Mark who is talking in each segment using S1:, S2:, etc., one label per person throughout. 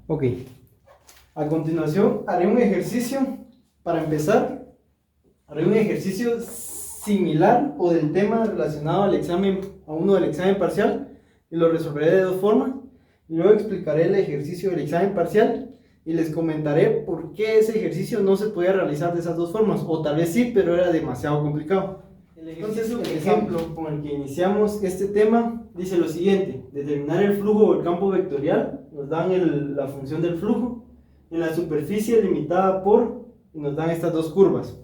S1: Ok, a continuación haré un ejercicio. Para empezar, haré un ejercicio similar o del tema relacionado al examen, a uno del examen parcial, y lo resolveré de dos formas. Y luego explicaré el ejercicio del examen parcial y les comentaré por qué ese ejercicio no se podía realizar de esas dos formas, o tal vez sí, pero era demasiado complicado. Entonces, el ejemplo con el que iniciamos este tema dice lo siguiente: determinar el flujo o el campo vectorial. Nos dan la función del flujo en la superficie limitada por, y nos dan estas dos curvas.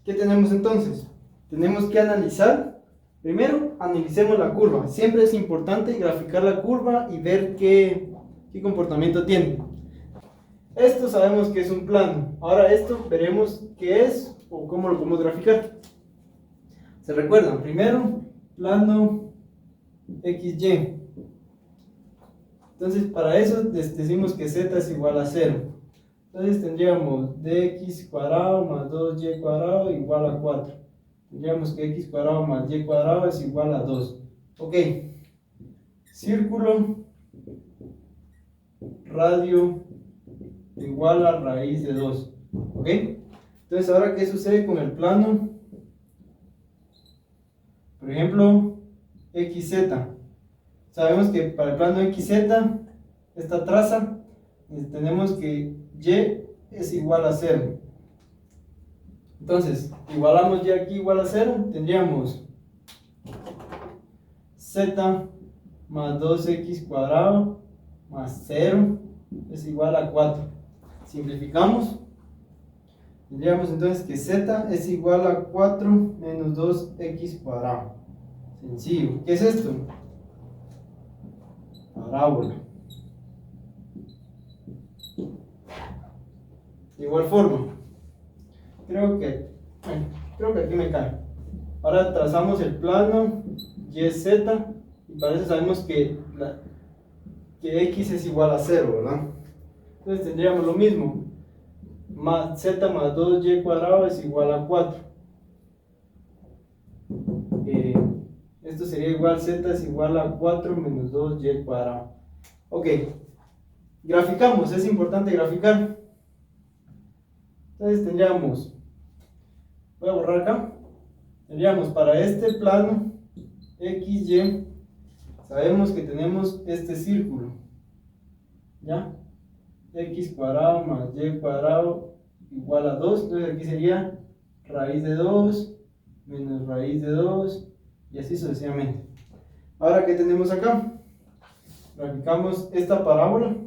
S1: ¿Qué tenemos entonces? Tenemos que analizar. Primero, analicemos la curva. Siempre es importante graficar la curva y ver qué comportamiento tiene. Esto sabemos que es un plano. Ahora esto veremos qué es o cómo lo podemos graficar. ¿Se recuerdan? Primero, plano XY. Entonces, para eso decimos que z es igual a 0. Entonces tendríamos dx cuadrado más 2y cuadrado igual a 4. Tendríamos que x cuadrado más y cuadrado es igual a 2. Ok. Círculo, radio igual a raíz de 2. Ok. Entonces, ahora, ¿qué sucede con el plano? Por ejemplo, XZ. Sabemos que para el plano XZ, esta traza, tenemos que y es igual a 0. Entonces, igualamos y aquí igual a 0, tendríamos z más 2x cuadrado más 0 es igual a 4. Simplificamos, tendríamos entonces que z es igual a 4 menos 2x cuadrado. Sencillo. ¿Qué es esto? Parábola. De igual forma, creo que aquí me cae. Ahora trazamos el plano YZ y para eso sabemos que X es igual a 0, ¿verdad? Entonces tendríamos lo mismo. Z más 2y cuadrado es igual a 4. Esto sería igual, z es igual a 4 menos 2y cuadrado. Ok, graficamos, es importante graficar. Entonces tendríamos, voy a borrar acá, tendríamos para este plano XY, sabemos que tenemos este círculo, ¿ya? X cuadrado más y cuadrado igual a 2, entonces aquí sería raíz de 2 menos raíz de 2 y así sucesivamente. Ahora, ¿qué tenemos acá? Graficamos esta parábola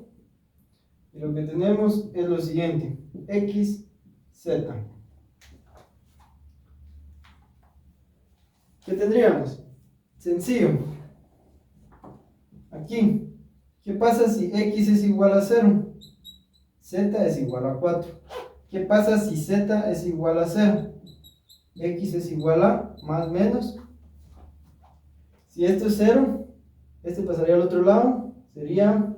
S1: y lo que tenemos es lo siguiente: x, z. ¿Qué tendríamos? Sencillo. Aquí, ¿qué pasa si x es igual a 0? Z es igual a 4. ¿Qué pasa si z es igual a 0? X es igual a más menos. Si esto es 0, este pasaría al otro lado, sería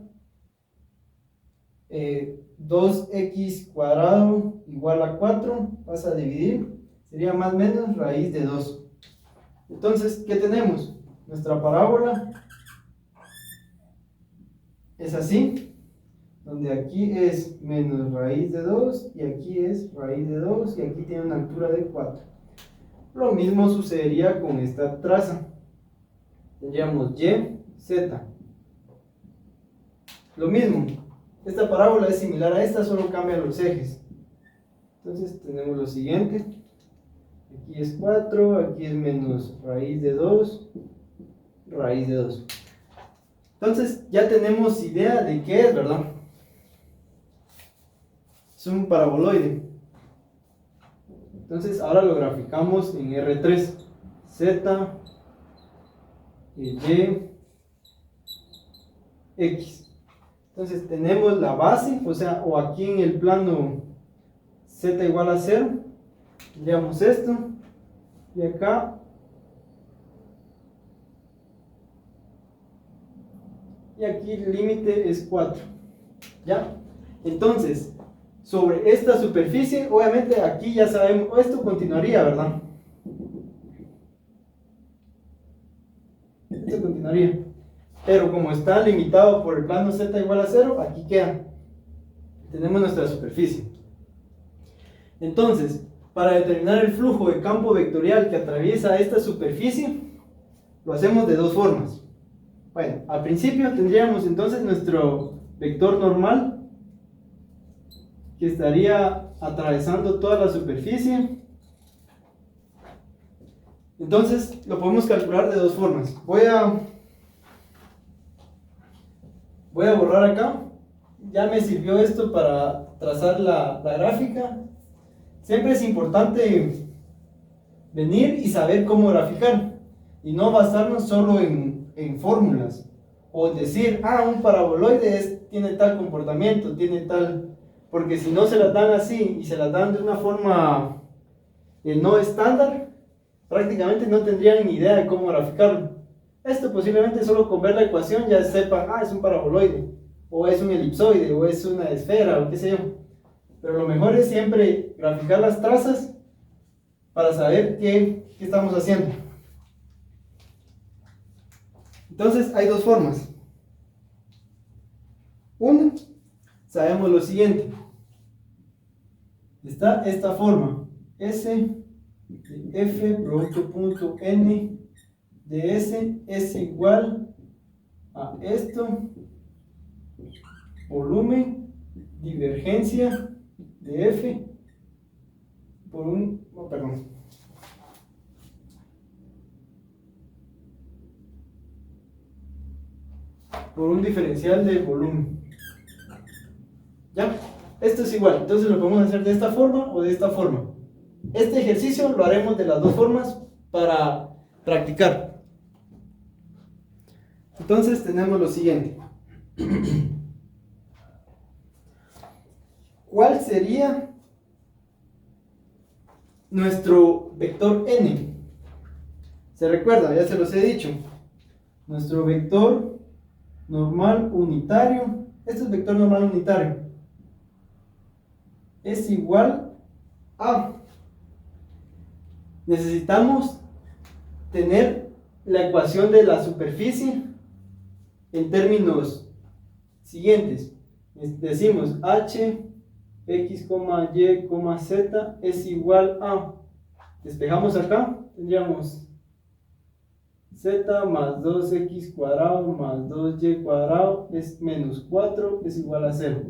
S1: 2x cuadrado igual a 4, pasa a dividir, sería más menos raíz de 2. Entonces, ¿qué tenemos? Nuestra parábola es así, donde aquí es menos raíz de 2 y aquí es raíz de 2 y aquí tiene una altura de 4. Lo mismo sucedería con esta traza. Tendríamos y, z. Lo mismo, esta parábola es similar a esta, solo cambia los ejes. Entonces tenemos lo siguiente: aquí es 4, aquí es menos raíz de 2, raíz de 2. Entonces ya tenemos idea de qué es, ¿verdad? Es un paraboloide. Entonces ahora lo graficamos en R3. Z, y, X. Entonces tenemos la base, o aquí en el plano z igual a 0, tendríamos esto, y acá y aquí el límite es 4, ¿ya? Entonces, sobre esta superficie, obviamente aquí ya sabemos, esto continuaría, ¿verdad? Esto continuaría, pero como está limitado por el plano z igual a 0, aquí queda. tenemos nuestra superficie. Entonces, para determinar el flujo de campo vectorial que atraviesa esta superficie, lo hacemos de dos formas. Bueno, al principio tendríamos entonces nuestro vector normal, que estaría atravesando toda la superficie. Entonces, lo podemos calcular de dos formas. Voy a borrar acá. Ya me sirvió esto para trazar la gráfica. Siempre es importante venir y saber cómo graficar y no basarnos solo en fórmulas o decir, un paraboloide tiene tal comportamiento, tiene tal, porque si no se las dan así y se las dan de una forma no estándar, prácticamente no tendrían ni idea de cómo graficarlo. Esto posiblemente solo con ver la ecuación ya sepan, es un paraboloide, o es un elipsoide, o es una esfera, o qué sé yo. Pero lo mejor es siempre graficar las trazas para saber qué estamos haciendo. Entonces hay dos formas. Una, sabemos lo siguiente. Está esta forma. S de F producto punto N de S es igual a esto, volumen, divergencia de F por un, por un diferencial de volumen. ¿Ya? Esto es igual, entonces lo podemos hacer de esta forma o de esta forma. Este ejercicio lo haremos de las dos formas para practicar. Entonces tenemos lo siguiente. ¿Cuál sería nuestro vector n? ¿Se recuerda? Ya se los he dicho. Nuestro vector normal unitario, este es vector normal unitario, es igual a, necesitamos tener la ecuación de la superficie en términos siguientes. Decimos h, x, y, z es igual a, despejamos acá, tendríamos z más 2x cuadrado más 2y cuadrado es menos 4 es igual a 0.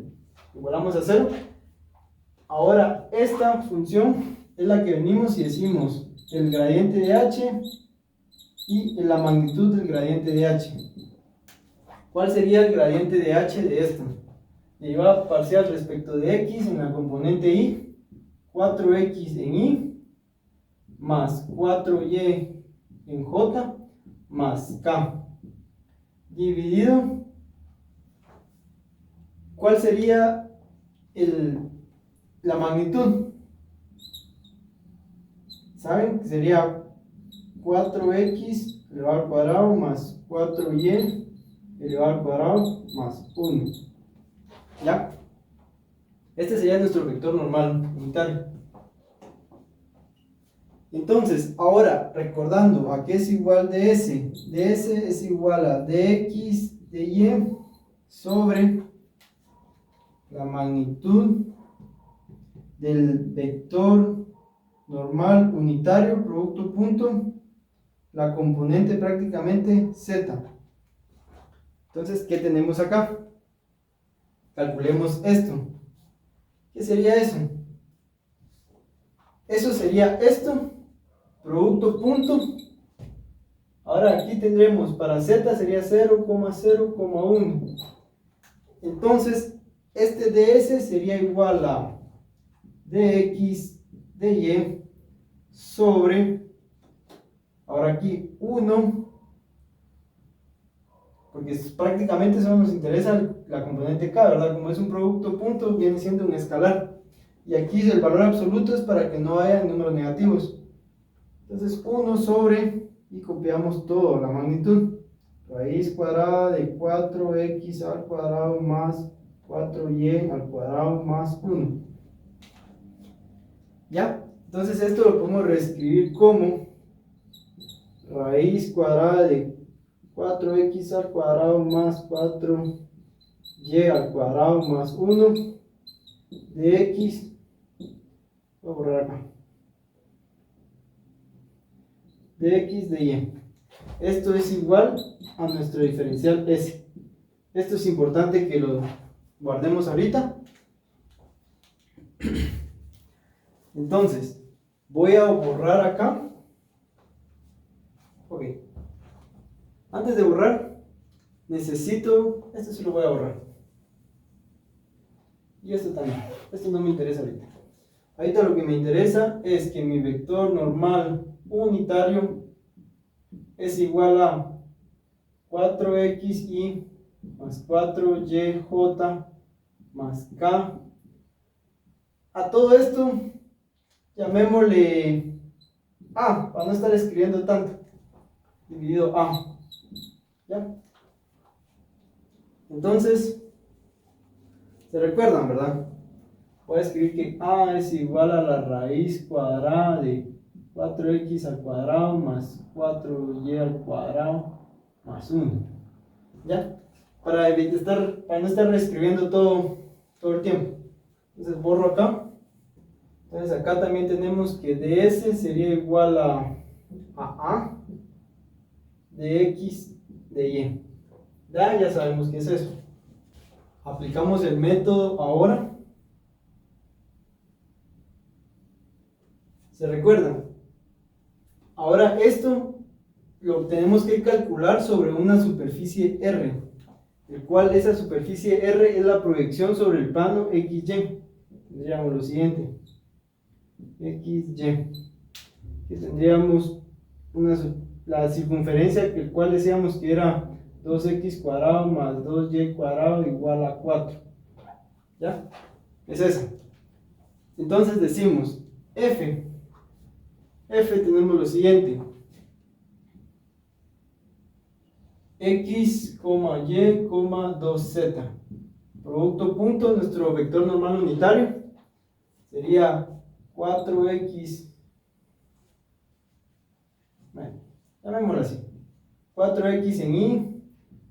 S1: Igualamos a 0. Ahora esta función es la que venimos y decimos el gradiente de h y la magnitud del gradiente de h. ¿Cuál sería el gradiente de h de esto? Derivada parcial respecto de x en la componente y, 4x en y, más 4y en j, más k, dividido, ¿cuál sería la magnitud? ¿Saben? Que sería 4x elevado al cuadrado más 4y elevado al cuadrado más 1. ¿Ya? Este sería nuestro vector normal unitario. Entonces, ahora, recordando a qué es igual de S es igual a dx de y sobre la magnitud del vector normal unitario, producto punto, la componente prácticamente z. Entonces, ¿qué tenemos acá? Calculemos esto. ¿Qué sería eso? Eso sería esto, producto punto. Ahora aquí tendremos para z sería 0,0,1. Entonces, este ds sería igual a dx de y sobre, ahora aquí 1, porque prácticamente solo nos interesa la componente k, ¿verdad? Como es un producto punto, viene siendo un escalar. Y aquí el valor absoluto es para que no haya números negativos. Entonces 1 sobre, y copiamos todo, la magnitud. Raíz cuadrada de 4x al cuadrado más 4y al cuadrado más 1. ¿Ya? Entonces esto lo podemos reescribir como raíz cuadrada de 4x al cuadrado más 4y al cuadrado más 1 de x, voy a borrar acá, de x de y. Esto es igual a nuestro diferencial S. Esto es importante que lo guardemos ahorita. Entonces, voy a borrar acá. Ok. Antes de borrar, necesito, esto sí lo voy a borrar. Y esto también. Esto no me interesa ahorita. Ahorita lo que me interesa es que mi vector normal unitario es igual a 4xy más 4yj más k. A todo esto llamémosle a, para no estar escribiendo tanto, dividido a. ¿Ya? Entonces, se recuerdan, ¿verdad? Voy a escribir que a es igual a la raíz cuadrada de 4x al cuadrado más 4y al cuadrado más 1. ¿Ya? Para no estar reescribiendo todo el tiempo. Entonces borro acá. Entonces acá también tenemos que ds sería igual a de x de y. Ya sabemos qué es eso. Aplicamos el método ahora. ¿Se recuerdan? Ahora esto lo tenemos que calcular sobre una superficie R, el cual esa superficie R es la proyección sobre el plano XY. Tendríamos lo siguiente: XY, que tendríamos la circunferencia, que el cual decíamos que era 2x cuadrado más 2y cuadrado igual a 4. ¿Ya? Es esa. Entonces decimos F tenemos lo siguiente: x, y, 2z. Producto punto, nuestro vector normal unitario sería 4x, bueno, llamémoslo así, 4x en y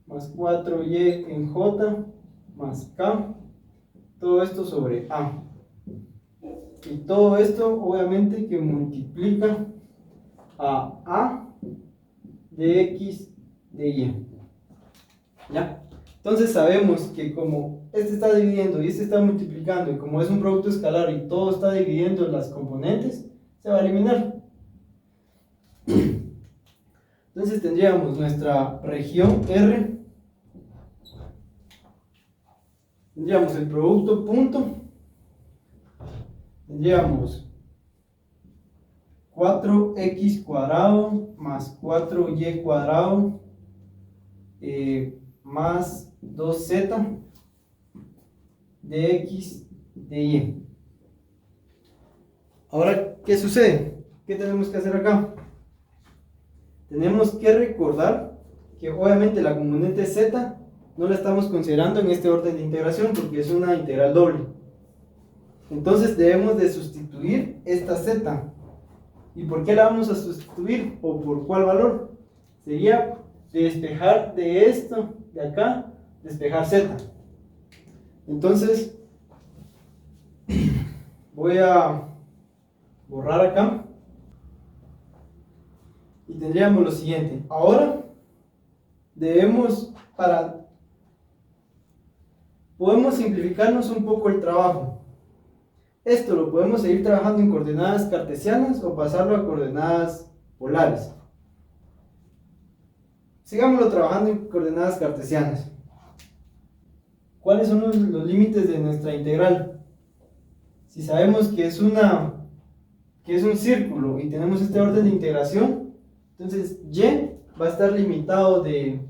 S1: más 4y en j más k, todo esto sobre a. Y todo esto obviamente que multiplica a de x de y. ¿Ya? Entonces sabemos que como este está dividiendo y este está multiplicando, y como es un producto escalar y todo está dividiendo las componentes, se va a eliminar. Entonces tendríamos nuestra región R, tendríamos el producto punto, tendríamos 4x cuadrado más 4y cuadrado más 2z de x de y. Ahora, ¿qué sucede? ¿Qué tenemos que hacer acá? Tenemos que recordar que obviamente la componente z no la estamos considerando en este orden de integración porque es una integral doble. Entonces debemos de sustituir esta z. ¿Y por qué la vamos a sustituir? ¿O por cuál valor? Sería despejar de esto, de acá, despejar z. Entonces, voy a borrar acá. Y tendríamos lo siguiente. Ahora, podemos simplificarnos un poco el trabajo. Esto lo podemos seguir trabajando en coordenadas cartesianas o pasarlo a coordenadas polares. Sigámoslo trabajando en coordenadas cartesianas. ¿Cuáles son los límites de nuestra integral? Si sabemos que es un círculo y tenemos este orden de integración, entonces y va a estar limitado de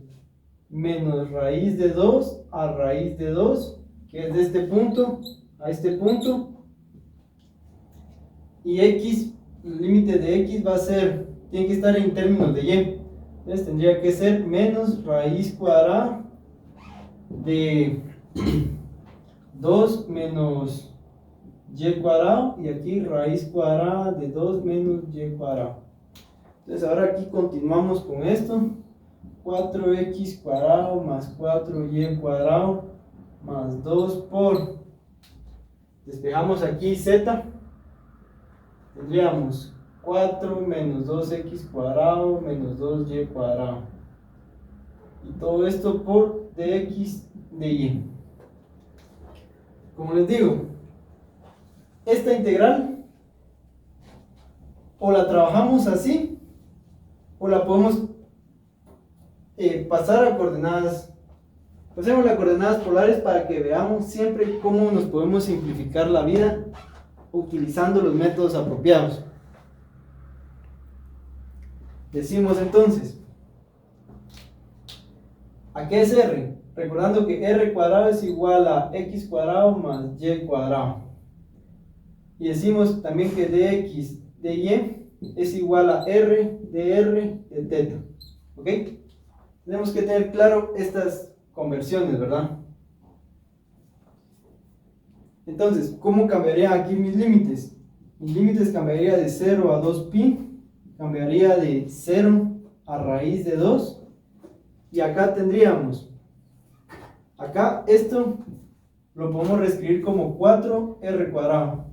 S1: menos raíz de 2 a raíz de 2, que es de este punto a este punto. Y x, el límite de x tiene que estar en términos de y. Entonces tendría que ser menos raíz cuadrada de 2 menos y cuadrado, y aquí raíz cuadrada de 2 menos y cuadrado. Entonces ahora aquí continuamos con esto: 4x cuadrado más 4y cuadrado más 2 por despejamos aquí z, tendríamos 4 menos 2x cuadrado menos 2y cuadrado. Y todo esto por dx dy. Como les digo, esta integral o la trabajamos así o la podemos pasar a coordenadas. Pasemos a coordenadas polares para que veamos siempre cómo nos podemos simplificar la vida utilizando los métodos apropiados. Decimos entonces, ¿a qué es r? Recordando que r cuadrado es igual a x cuadrado más y cuadrado. Y decimos también que dx dy es igual a r de θ. ¿Ok? Tenemos que tener claro estas conversiones, ¿verdad? Entonces, ¿cómo cambiarían aquí mis límites? Mis límites cambiaría de 0 a 2pi, cambiaría de 0 a raíz de 2, y acá tendríamos, acá esto lo podemos reescribir como 4r cuadrado.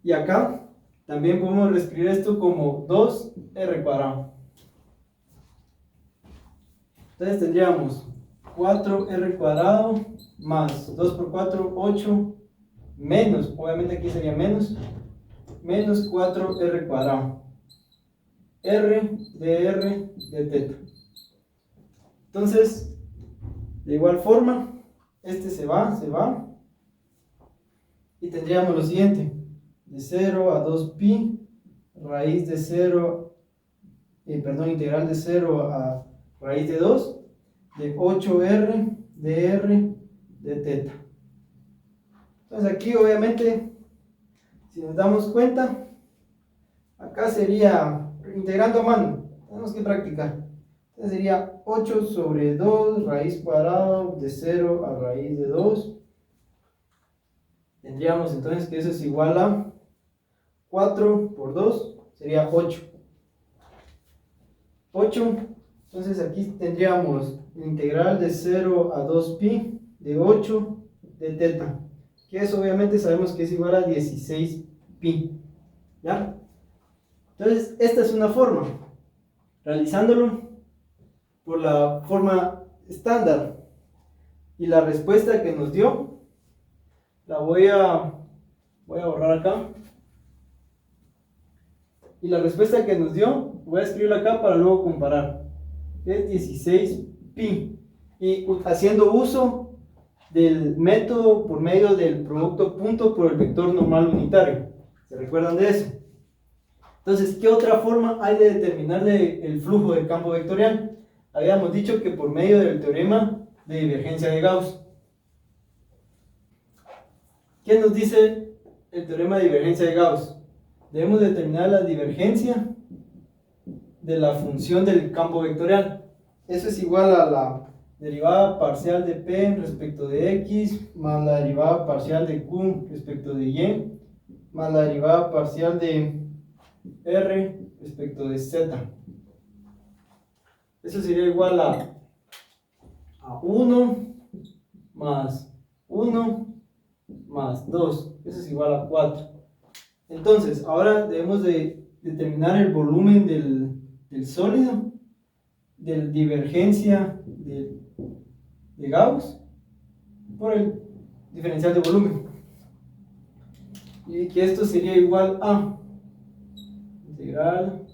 S1: Y acá también podemos reescribir esto como 2r cuadrado. Entonces tendríamos 4r cuadrado más 2 por 4, 8, menos, obviamente aquí sería menos 4r cuadrado. R de θ. Entonces, de igual forma, este se va. Y tendríamos lo siguiente. De 0 a 2pi, raíz de 0, integral de 0 a raíz de 2, de 8r de θ. Entonces aquí obviamente, si nos damos cuenta, acá sería, integrando a mano, tenemos que practicar. Entonces sería 8 sobre 2, raíz cuadrada de 0 a raíz de 2. Tendríamos entonces que eso es igual a 4 por 2, sería 8. Entonces aquí tendríamos la integral de 0 a 2pi de 8 de θ, que eso obviamente sabemos que es igual a 16pi. ¿Ya? Entonces esta es una forma. Realizándolo por la forma estándar, y la respuesta que nos dio la voy a borrar acá, y la respuesta que nos dio voy a escribirla acá para luego comparar, es 16pi, y haciendo uso del método por medio del producto punto por el vector normal unitario. ¿Se recuerdan de eso? Entonces, ¿qué otra forma hay de determinar el flujo del campo vectorial? Habíamos dicho que por medio del teorema de divergencia de Gauss. ¿Qué nos dice el teorema de divergencia de Gauss? Debemos determinar la divergencia de la función del campo vectorial. Eso es igual a la derivada parcial de p respecto de x más la derivada parcial de q respecto de y más la derivada parcial de r respecto de z. Eso sería igual a 1 más 1 más 2. Eso es igual a 4. Entonces, ahora debemos de determinar el volumen del sólido, de divergencia de Gauss por el diferencial de volumen. Y que esto sería igual a integral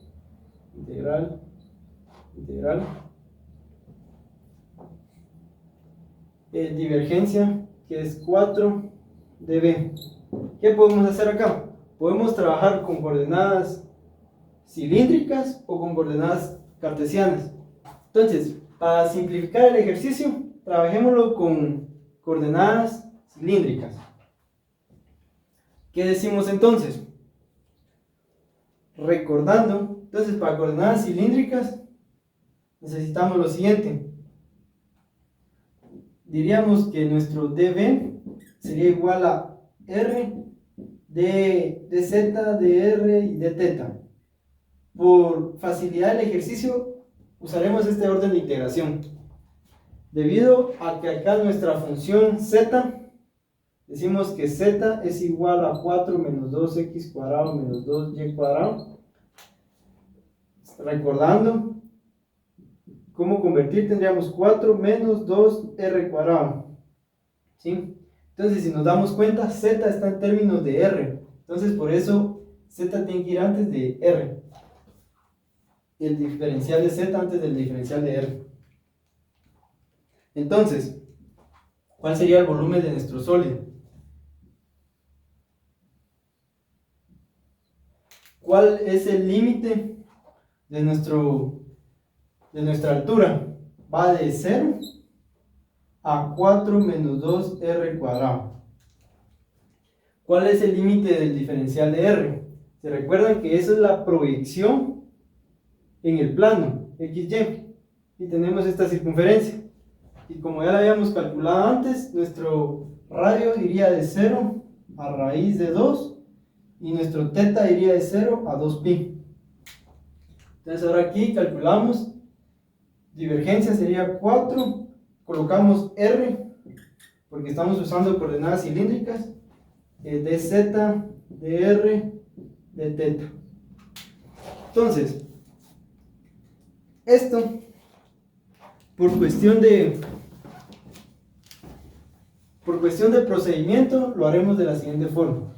S1: divergencia, que es 4 dB. ¿Qué podemos hacer acá? Podemos trabajar con coordenadas cilíndricas o con coordenadas cartesianas. Entonces, para simplificar el ejercicio, trabajémoslo con coordenadas cilíndricas. ¿Qué decimos entonces? Recordando, entonces para coordenadas cilíndricas necesitamos lo siguiente. Diríamos que nuestro dB sería igual a r de z, de r y de θ. Por facilidad del ejercicio usaremos este orden de integración, debido a que acá nuestra función z decimos que z es igual a 4 menos 2x cuadrado menos 2y cuadrado. Recordando cómo convertir, tendríamos 4 menos 2r cuadrado. ¿Sí? Entonces, si nos damos cuenta, z está en términos de r. Entonces, por eso z tiene que ir antes de r. El diferencial de z antes del diferencial de r. Entonces, ¿cuál sería el volumen de nuestro sólido? ¿Cuál es el límite de nuestra altura? Va de 0 a 4 menos 2r cuadrado. ¿Cuál es el límite del diferencial de r? ¿Se recuerdan que esa es la proyección en el plano XY? Y tenemos esta circunferencia. Y como ya la habíamos calculado antes, nuestro radio iría de 0 a raíz de 2 y nuestro teta iría de 0 a 2pi. Entonces ahora aquí calculamos, divergencia sería 4, colocamos r, porque estamos usando coordenadas cilíndricas, de z, de r, de teta. Entonces, esto, por cuestión de procedimiento, lo haremos de la siguiente forma.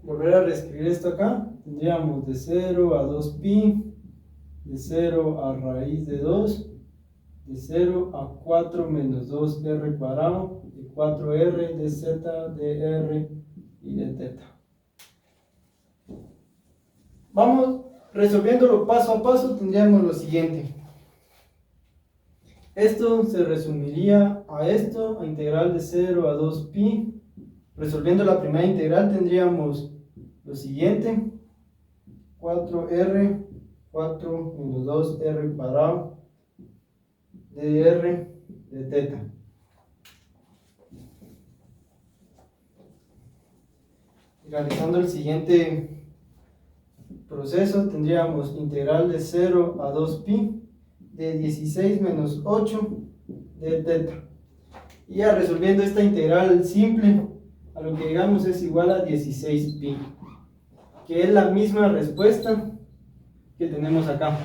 S1: Volver a reescribir esto acá, tendríamos de 0 a 2pi, de 0 a raíz de 2, de 0 a 4 menos 2r cuadrado, de 4r, de z, de r y de teta. Vamos resolviéndolo paso a paso, tendríamos lo siguiente. Esto se resumiría a esto, a integral de 0 a 2pi. Resolviendo la primera integral tendríamos lo siguiente: 4r, 4 menos 2r cuadrado, de r, de teta. Realizando el siguiente proceso tendríamos integral de 0 a 2pi de 16 menos 8 de teta. Y ya resolviendo esta integral simple, a lo que llegamos es igual a 16pi, que es la misma respuesta que tenemos acá.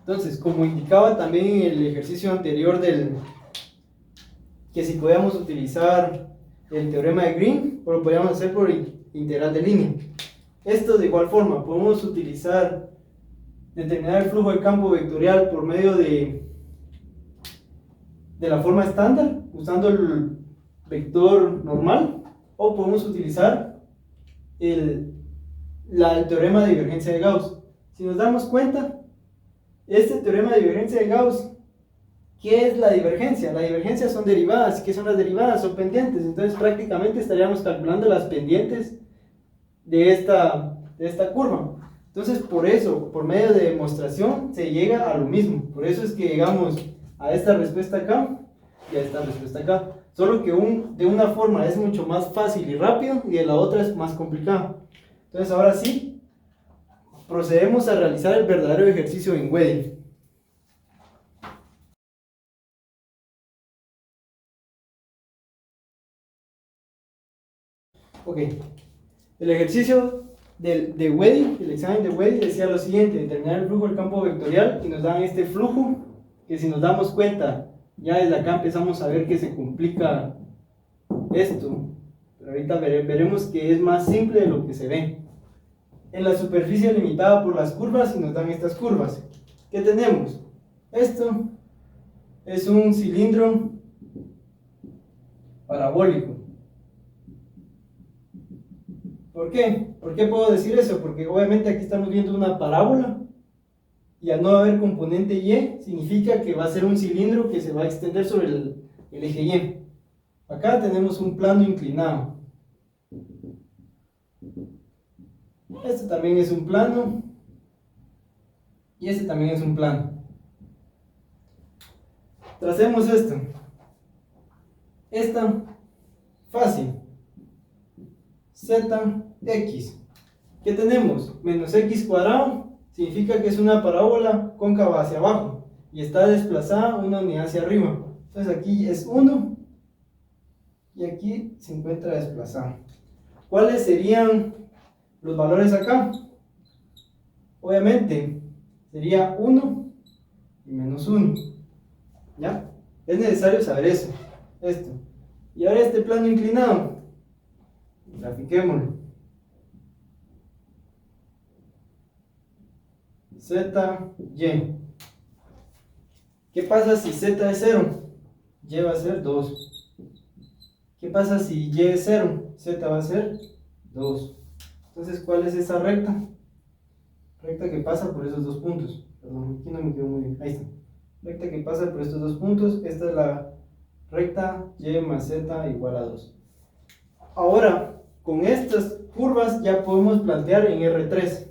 S1: Entonces, como indicaba también en el ejercicio anterior que si podíamos utilizar el teorema de Green, o lo podíamos hacer por integral de línea. Esto de igual forma, podemos determinar el flujo de campo vectorial por medio de la forma estándar, usando el vector normal, o podemos utilizar el teorema de divergencia de Gauss. Si nos damos cuenta, este teorema de divergencia de Gauss, ¿qué es la divergencia? La divergencia son derivadas. ¿Qué son las derivadas? Son pendientes. Entonces prácticamente estaríamos calculando las pendientes de esta curva. Entonces por eso, por medio de demostración, se llega a lo mismo. Por eso es que llegamos a esta respuesta acá y a esta respuesta acá. Solo que de una forma es mucho más fácil y rápido, y de la otra es más complicado. Entonces ahora sí, procedemos a realizar el verdadero ejercicio en Wedel. Ok, el ejercicio de Wedel, el examen de Wedel, decía lo siguiente: determinar el flujo del campo vectorial, y nos dan este flujo, que si nos damos cuenta, ya desde acá empezamos a ver que se complica esto, pero ahorita veremos que es más simple de lo que se ve. En la superficie limitada por las curvas, y nos dan estas curvas. ¿Qué tenemos? Esto es un cilindro parabólico. ¿Por qué? ¿Por qué puedo decir eso? Porque obviamente aquí estamos viendo una parábola, y al no haber componente Y, significa que va a ser un cilindro que se va a extender sobre el eje Y. Acá tenemos un plano inclinado. Este también es un plano, y este también es un plano. Tracemos esto. Esta, fácil. Zx. ¿Qué tenemos? Menos x cuadrado significa que es una parábola cóncava hacia abajo y está desplazada una unidad hacia arriba. Entonces aquí es 1 y aquí se encuentra desplazado. ¿Cuáles serían los valores acá? Obviamente sería 1 y menos 1. ¿Ya? Es necesario saber eso, esto. Y ahora este plano inclinado, grafiquémoslo. Z, Y. ¿Qué pasa si Z es 0? Y va a ser 2. ¿Qué pasa si Y es 0? Z va a ser 2. Entonces, ¿cuál es esa recta? Recta que pasa por esos dos puntos. Perdón, aquí no me quedó muy bien. Ahí está. Recta que pasa por estos dos puntos. Esta es la recta Y más Z igual a 2. Ahora, con estas curvas ya podemos plantear en R3.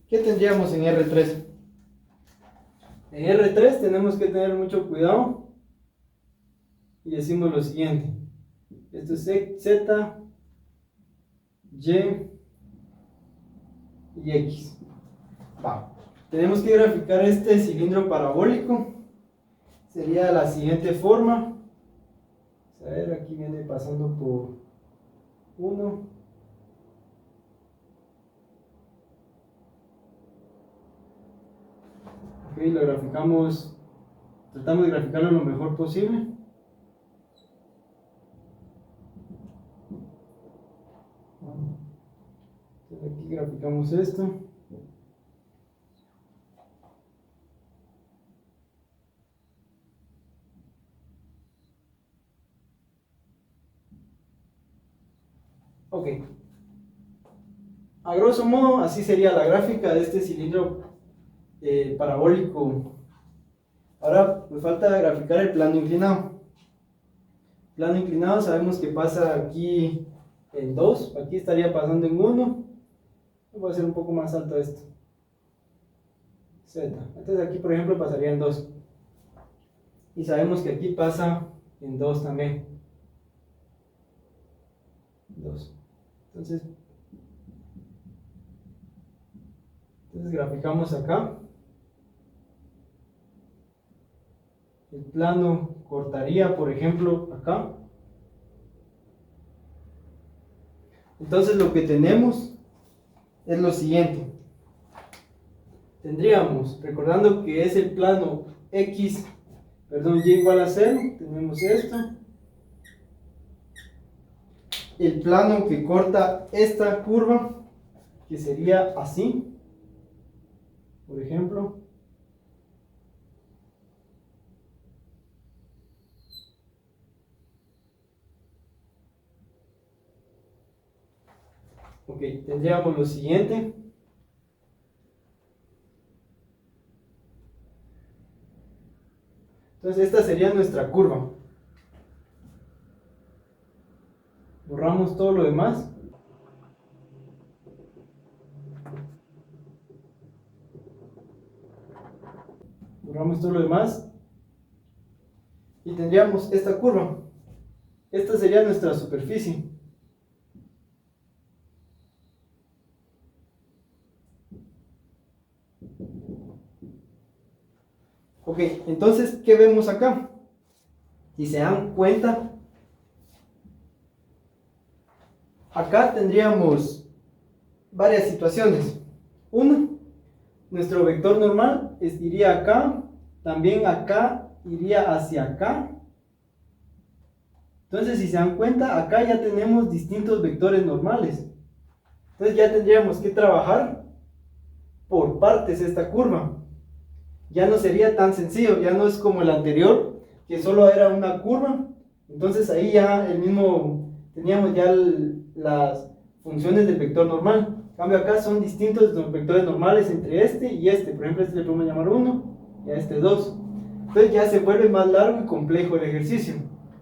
S1: ¿Qué tendríamos en R3? En R3 tenemos que tener mucho cuidado y decimos lo siguiente. Esto es Z, Y X. Va. Tenemos que graficar este cilindro parabólico. Sería la siguiente forma. A ver, aquí viene pasando por 1. Ok, lo graficamos. Tratamos de graficarlo lo mejor posible. Entonces aquí graficamos esto. Ok. A grosso modo, así sería la gráfica de este cilindro parabólico. Ahora me falta graficar el plano inclinado. Plano inclinado sabemos que pasa aquí en 2, aquí estaría pasando en 1. Voy a hacer un poco más alto esto. Z. Entonces aquí por ejemplo pasaría en 2. Y sabemos que aquí pasa en 2 también. 2. Entonces graficamos acá. El plano cortaría, por ejemplo, acá. Entonces lo que tenemos es lo siguiente. Tendríamos, recordando que es el plano X, Y igual a 0, tenemos esto. El plano que corta esta curva, que sería así, por ejemplo. Ok, tendríamos lo siguiente. Entonces esta sería nuestra curva. Borramos todo lo demás. Borramos todo lo demás. Y tendríamos esta curva. Esta sería nuestra superficie. Ok, entonces, ¿qué vemos acá? Si se dan cuenta, acá tendríamos varias situaciones. Una, nuestro vector normal iría acá, también acá iría hacia acá. Entonces, si se dan cuenta, acá ya tenemos distintos vectores normales. Entonces ya tendríamos que trabajar por partes esta curva. Ya no sería tan sencillo, ya no es como el anterior, que solo era una curva. Entonces ahí ya teníamos ya las funciones del vector normal. En cambio acá son distintos los vectores normales entre este y este. Por ejemplo, este le podemos llamar 1 y a este 2. Entonces ya se vuelve más largo y complejo el ejercicio.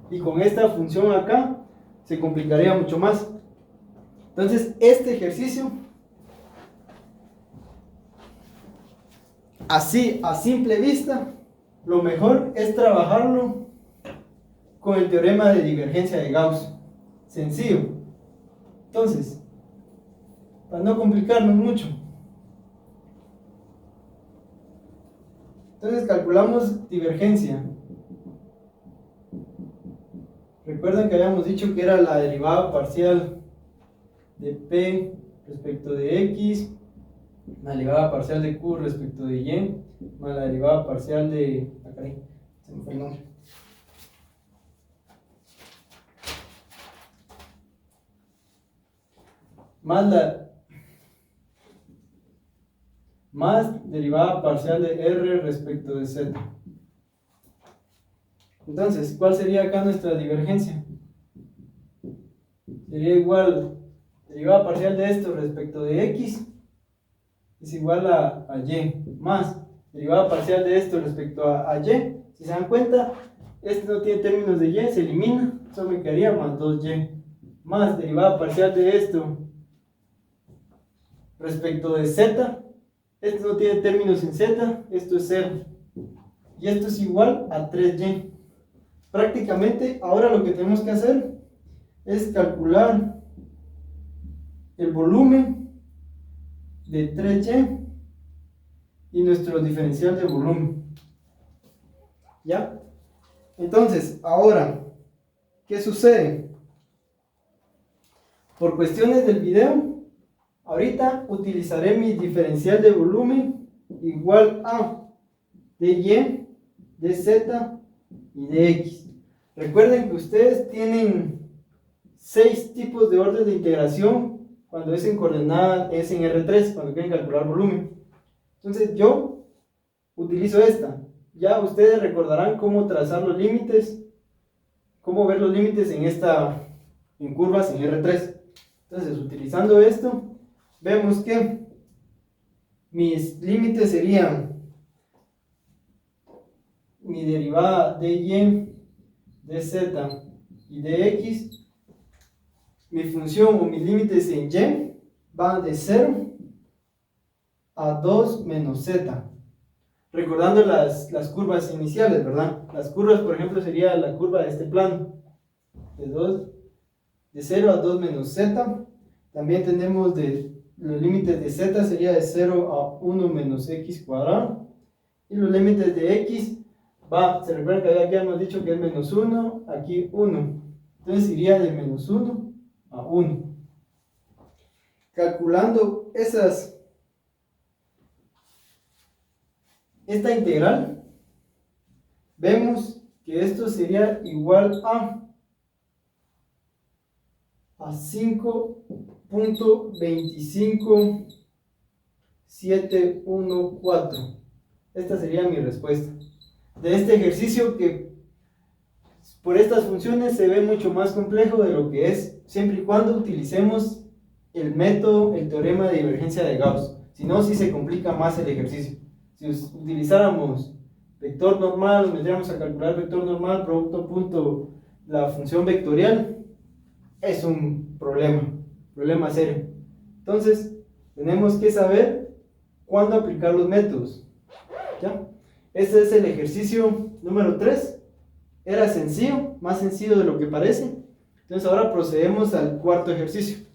S1: Y con esta función acá se complicaría mucho más. Entonces este ejercicio, así a simple vista, lo mejor es trabajarlo con el teorema de divergencia de Gauss. Sencillo. Entonces, para no complicarnos mucho, entonces calculamos divergencia. Recuerden que habíamos dicho que era la derivada parcial de P respecto de X, la derivada parcial de Q respecto de Y, más la derivada parcial de... acá, se me fue el nombre. Más derivada parcial de R respecto de Z. Entonces, ¿cuál sería acá nuestra divergencia? Sería igual, derivada parcial de esto respecto de X es igual a Y, más derivada parcial de esto respecto a Y. Si se dan cuenta, este no tiene términos de Y, se elimina, solo me quedaría más 2Y, más derivada parcial de esto respecto de Z. Este no tiene términos en Z, esto es 0, y esto es igual a 3Y. Prácticamente ahora lo que tenemos que hacer es calcular el volumen de 3Y y nuestro diferencial de volumen. ¿Ya? Entonces, ahora, ¿qué sucede? Por cuestiones del video, ahorita utilizaré mi diferencial de volumen igual a dy, dz y dx. Recuerden que ustedes tienen 6 tipos de orden de integración cuando es en coordenada, es en R3, cuando quieren calcular volumen. Entonces yo utilizo esta. Ya ustedes recordarán cómo trazar los límites, cómo ver los límites en curvas en R3. Entonces, utilizando esto, vemos que mis límites serían mi derivada de y, de z y de x. Mi función o mis límites en y van de 0 a 2 menos z. Recordando las curvas iniciales, ¿verdad? Las curvas, por ejemplo, sería la curva de este plano, de 0 a 2 menos z. También tenemos los límites de z sería de 0 a 1 menos x cuadrado. Y los límites de x se recuerdan que aquí hemos dicho que es menos 1, aquí 1. Entonces iría de menos 1 a 1. Calculando esta integral, vemos que esto sería igual a 5.25714. Esta sería mi respuesta de este ejercicio, que por estas funciones se ve mucho más complejo de lo que es, siempre y cuando utilicemos el método, el teorema de divergencia de Gauss. Si no, sí se complica más el ejercicio. Si utilizáramos vector normal, nos vendríamos a calcular vector normal, producto punto, la función vectorial, es un problema serio. Entonces, tenemos que saber cuándo aplicar los métodos. ¿Ya? Este es el ejercicio número 3. Era sencillo, más sencillo de lo que parece. Entonces ahora procedemos al cuarto ejercicio.